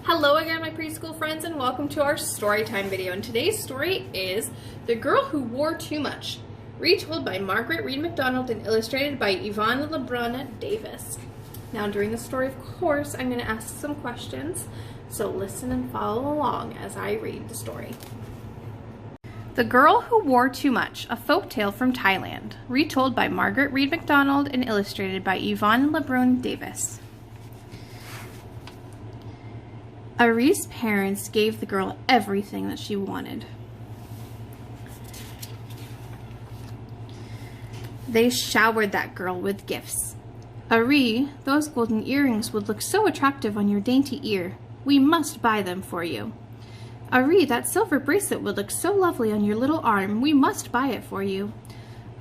Hello again, my preschool friends, and welcome to our story time video. And today's story is The Girl Who Wore Too Much, retold by Margaret MacDonald and illustrated by Yvonne LeBrun Davis. Now, during the story, of course, I'm going to ask some questions, so listen and follow along as I read the story. The Girl Who Wore Too Much, a folktale from Thailand, retold by Margaret MacDonald and illustrated by Yvonne LeBrun Davis. Ari's parents gave the girl everything that she wanted. They showered that girl with gifts. Ari, those golden earrings would look so attractive on your dainty ear. We must buy them for you. Ari, that silver bracelet would look so lovely on your little arm. We must buy it for you.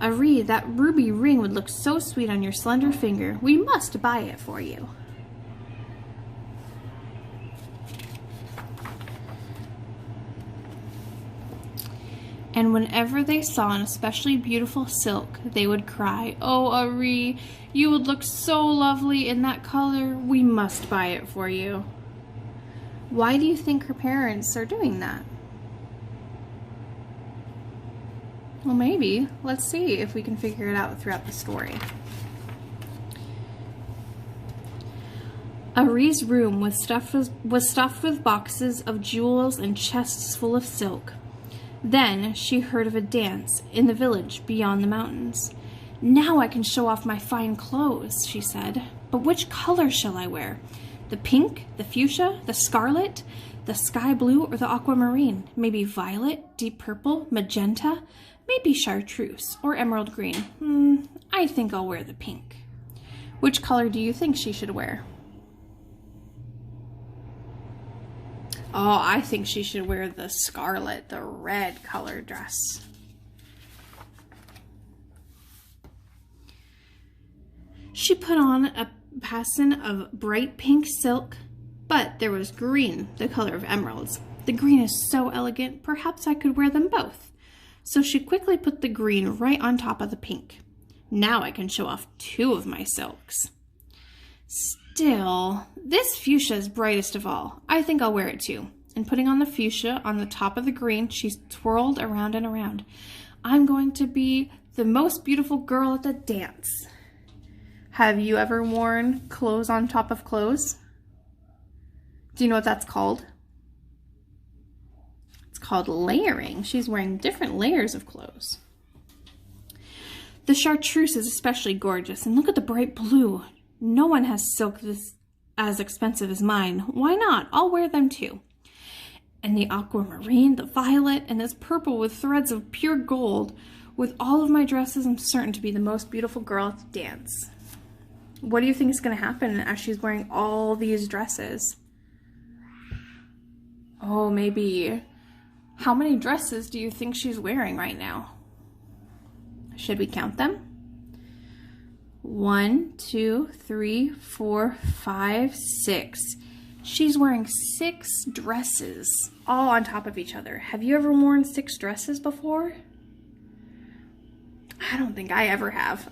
Ari, that ruby ring would look so sweet on your slender finger. We must buy it for you. And whenever they saw an especially beautiful silk, they would cry, "Oh, Ari, you would look so lovely in that color. We must buy it for you." Why do you think her parents are doing that? Well, maybe. Let's see if we can figure it out throughout the story. Ari's room was stuffed with boxes of jewels and chests full of silk. Then she heard of a dance in the village beyond the mountains. "Now I can show off my fine clothes," she said. "But which color shall I wear? The pink, the fuchsia, the scarlet, the sky blue, or the aquamarine? Maybe violet, deep purple, magenta, maybe chartreuse, or emerald green. I think I'll wear the pink." Which color do you think she should wear? Oh, I think she should wear the scarlet, the red color dress. She put on a pattern of bright pink silk, but there was green, the color of emeralds. "The green is so elegant, perhaps I could wear them both." So she quickly put the green right on top of the pink. "Now I can show off two of my silks." "Still, this fuchsia is brightest of all. I think I'll wear it too." And putting on the fuchsia on the top of the green, she twirled around and around. "I'm going to be the most beautiful girl at the dance." Have you ever worn clothes on top of clothes? Do you know what that's called? It's called layering. She's wearing different layers of clothes. "The chartreuse is especially gorgeous, and look at the bright blue. No one has silk this as expensive as mine. Why not? I'll wear them too. And the aquamarine, the violet, and this purple with threads of pure gold. With all of my dresses, I'm certain to be the most beautiful girl at the dance." What do you think is going to happen as she's wearing all these dresses? Oh, maybe. How many dresses do you think she's wearing right now? Should we count them? 1, 2, 3, 4, 5, 6. She's wearing 6 dresses, all on top of each other. Have you ever worn 6 dresses before? I don't think I ever have.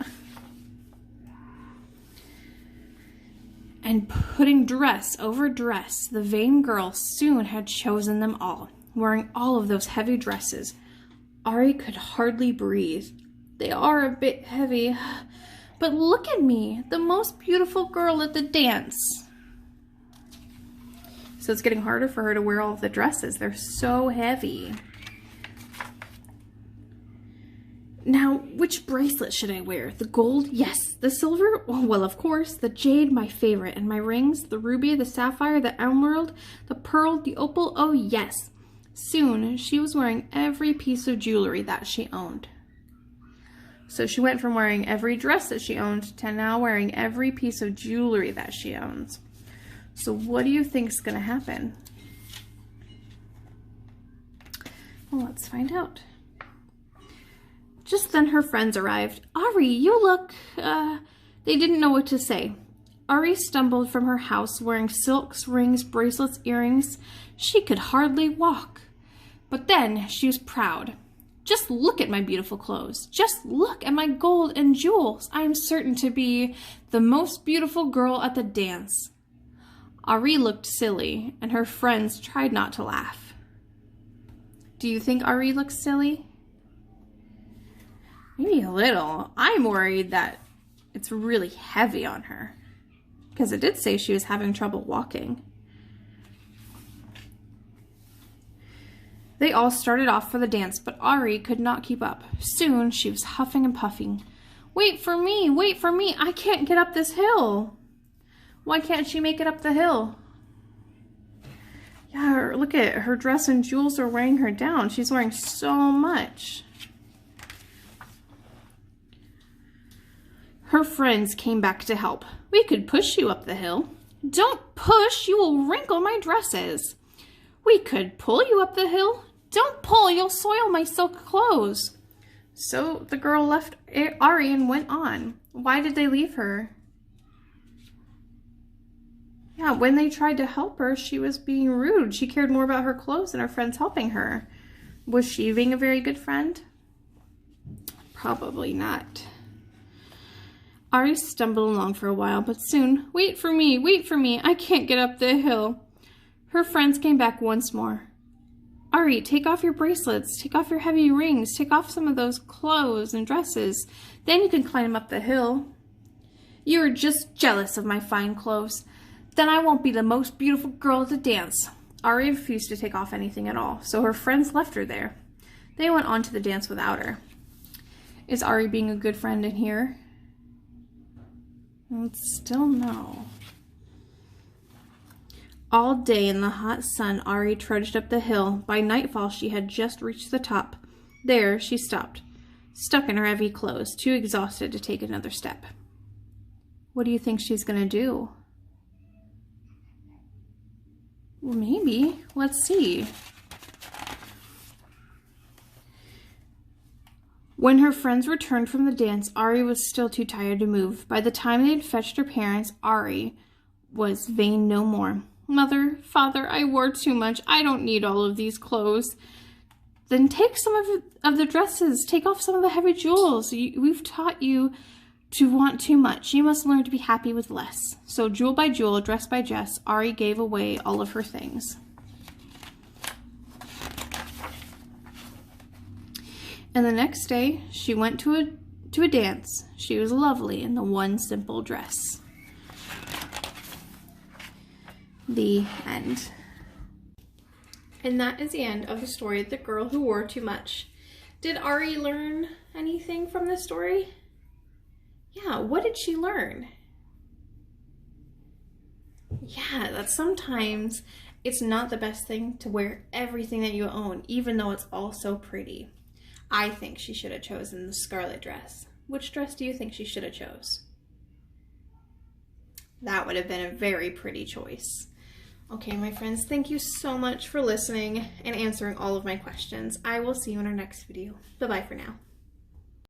And putting dress over dress, the vain girl soon had chosen them all, wearing all of those heavy dresses. Ari could hardly breathe. "They are a bit heavy. But look at me, the most beautiful girl at the dance." So it's getting harder for her to wear all of the dresses. They're so heavy. "Now, which bracelet should I wear? The gold? Yes. The silver? Well, of course. The jade, my favorite. And my rings? The ruby, the sapphire, the emerald, the pearl, the opal? Oh, yes." Soon, she was wearing every piece of jewelry that she owned. So she went from wearing every dress that she owned to now wearing every piece of jewelry that she owns. So what do you think is going to happen? Well, let's find out. Just then her friends arrived. "Ari, you look..." They didn't know what to say. Ari stumbled from her house wearing silks, rings, bracelets, earrings. She could hardly walk. But then she was proud. "Just look at my beautiful clothes. Just look at my gold and jewels. I am certain to be the most beautiful girl at the dance." Ari looked silly, and her friends tried not to laugh. Do you think Ari looks silly? Maybe a little. I'm worried that it's really heavy on her, because it did say she was having trouble walking. They all started off for the dance, but Ari could not keep up. Soon she was huffing and puffing. Wait for me, I can't get up this hill. Why can't she make it up the hill? Yeah, look at her dress and jewels are weighing her down. She's wearing so much. Her friends came back to help. We could push you up the hill. Don't push, you will wrinkle my dresses. We could pull you up the hill. Don't pull, you'll soil my silk clothes. So the girl left Ari and went on. Why did they leave her? Yeah, when they tried to help her, she was being rude. She cared more about her clothes than her friends helping her. Was she being a very good friend? Probably not. Ari stumbled along for a while, but soon, wait for me, I can't get up the hill. Her friends came back once more. Ari, take off your bracelets, take off your heavy rings, take off some of those clothes and dresses. Then you can climb up the hill. You are just jealous of my fine clothes. Then I won't be the most beautiful girl at the dance. Ari refused to take off anything at all, so her friends left her there. They went on to the dance without her. Is Ari being a good friend in here? Still no. All day in the hot sun, Ari trudged up the hill. By nightfall, she had just reached the top. There, she stopped, stuck in her heavy clothes, too exhausted to take another step. What do you think she's gonna do? Well, maybe. Let's see. When her friends returned from the dance, Ari was still too tired to move. By the time they had fetched her parents, Ari was vain no more. Mother, Father, I wore too much. I don't need all of these clothes. Then take some of the dresses. Take off some of the heavy jewels. We've taught you to want too much. You must learn to be happy with less. So jewel by jewel, dress by dress, Ari gave away all of her things. And the next day, she went to a dance. She was lovely in the one simple dress. The end. And that is the end of the story of the girl who wore too much. Did Ari learn anything from this story? Yeah, what did she learn? Yeah, that sometimes it's not the best thing to wear everything that you own, even though it's all so pretty. I think she should have chosen the scarlet dress. Which dress do you think she should have chose? That would have been a very pretty choice. Okay, my friends, thank you so much for listening and answering all of my questions. I will see you in our next video. Bye-bye for now.